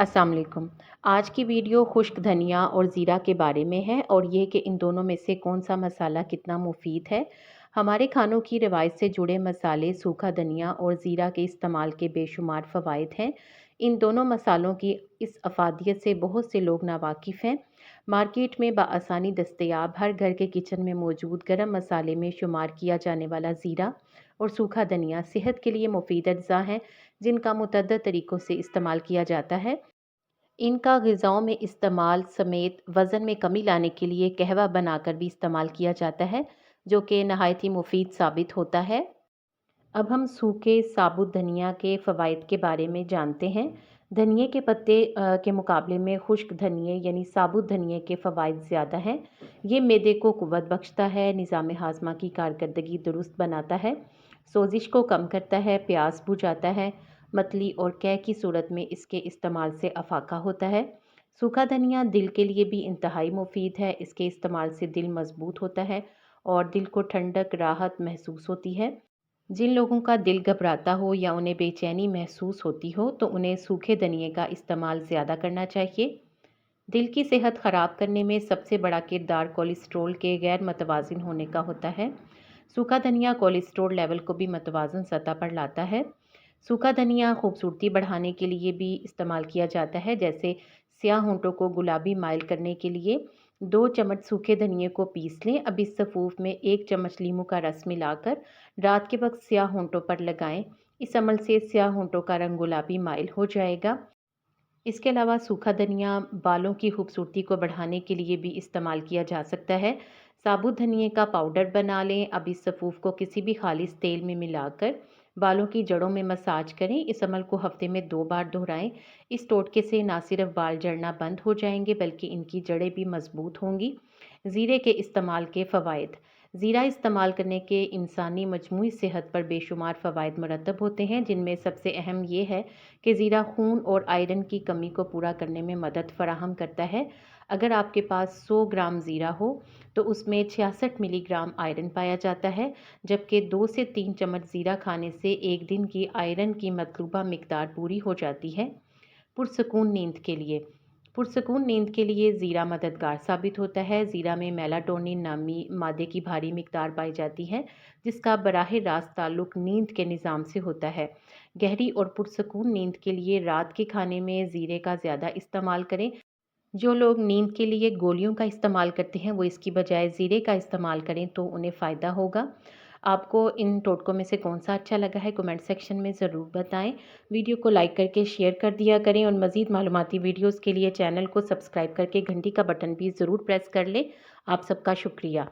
अस्सलाम वालेकुम। आज की वीडियो खुश्क धनिया और ज़ीरा के बारे में है और ये कि इन दोनों में से कौन सा मसाला कितना मुफीद है। हमारे खानों की रिवायत से जुड़े मसाले सूखा धनिया और ज़ीरा के इस्तेमाल के बेशुमार फ़वाइद हैं। इन दोनों मसालों की इस अफादियत से बहुत से लोग नावाकिफ़ हैं। मार्केट में बआसानी दस्तयाब हर घर के किचन में मौजूद गरम मसाले में शुमार किया जाने वाला ज़ीरा और सूखा धनिया सेहत के लिए मुफीद अज्जा हैं, जिनका मुतअद्दिद तरीक़ों से इस्तेमाल किया जाता है। इनका ग़िज़ाओं में इस्तेमाल समेत वज़न में कमी लाने के लिए कहवा बनाकर भी इस्तेमाल किया जाता है, जो कि नहायत ही मुफ़ीद साबित होता है। अब हम सूखे साबुत धनिया के फ़वाइद के बारे में जानते हैं। धनिये के पत्ते के मुकाबले में खुश्क धनिये यानी साबुत धनिये के फ़वाइद ज़्यादा हैं। ये मैदे को क़ुव्वत बख्शता है, निज़ाम हाज़मा की कारकर्दगी दुरुस्त बनाता है, सोज़िश को कम करता है, प्यास बुझाता है, मतली और कै की सूरत में इसके इस्तेमाल से अफाका होता है। सूखा धनिया दिल के लिए भी इंतहाई मुफीद है। इसके इस्तेमाल से दिल मज़बूत होता है और दिल को ठंडक राहत महसूस होती है। जिन लोगों का दिल घबराता हो या उन्हें बेचैनी महसूस होती हो तो उन्हें सूखे धनिये का इस्तेमाल ज़्यादा करना चाहिए। दिल की सेहत ख़राब करने में सबसे बड़ा किरदार कोलेस्ट्रॉल के गैर मतवाज़िन होने का होता है। सूखा धनिया कोलेस्ट्रॉल लेवल को भी मतवाज़न सतह पर लाता है। सूखा धनिया खूबसूरती बढ़ाने के लिए भी इस्तेमाल किया जाता है, जैसे स्याह होंठों को गुलाबी माइल करने के लिए 2 चम्मच सूखे धनिये को पीस लें। अब इस सफ़ूफ में 1 चम्मच लीमू का रस मिलाकर रात के वक्त स्याह होंठों पर लगाएं। इस अमल से स्याह होंठों का रंग गुलाबी माइल हो जाएगा। इसके अलावा सूखा धनिया बालों की खूबसूरती को बढ़ाने के लिए भी इस्तेमाल किया जा सकता है। साबुत धनिये का पाउडर बना लें। अब इस सफ़ूफ को किसी भी खालिस तेल में मिलाकर बालों की जड़ों में मसाज करें। इस अमल को हफ्ते में 2 बार दोहराएं। इस टोटके से ना सिर्फ बाल झड़ना बंद हो जाएंगे बल्कि इनकी जड़ें भी मजबूत होंगी। ज़ीरे के इस्तेमाल के फ़वाइद। ज़ीरा इस्तेमाल करने के इंसानी मजमूई सेहत पर बेशुमार फ़वाइद मरतब होते हैं, जिनमें सबसे अहम ये है कि ज़ीरा खून और आयरन की कमी को पूरा करने में मदद फराहम करता है। अगर आपके पास 100 ग्राम ज़ीरा हो तो उसमें 66 मिलीग्राम आयरन पाया जाता है, जबकि 2 से 3 चम्मच ज़ीरा खाने से एक दिन की आयरन की मतलूबा मिकदार पूरी हो जाती है। पुरसकून नींद के लिए। पुरसकून नींद के लिए ज़ीरा मददगार साबित होता है। ज़ीरा में मेलाटोनिन नामी मादे की भारी मिकदार पाई जाती है, जिसका बराह रास्त ताल्लुक़ नींद के निज़ाम से होता है। गहरी और पुरसकून नींद के लिए रात के खाने में ज़ीरे का ज़्यादा इस्तेमाल करें। जो लोग नींद के लिए गोलियों का इस्तेमाल करते हैं वो इसकी बजाय ज़ीरे का इस्तेमाल करें तो उन्हें फ़ायदा होगा। आपको इन टोटकों में से कौन सा अच्छा लगा है कमेंट सेक्शन में ज़रूर बताएं। वीडियो को लाइक करके शेयर कर दिया करें और मज़ीद मालूमाती वीडियोज़ के लिए चैनल को सब्सक्राइब करके घंटी का बटन भी ज़रूर प्रेस कर लें। आप सबका शुक्रिया।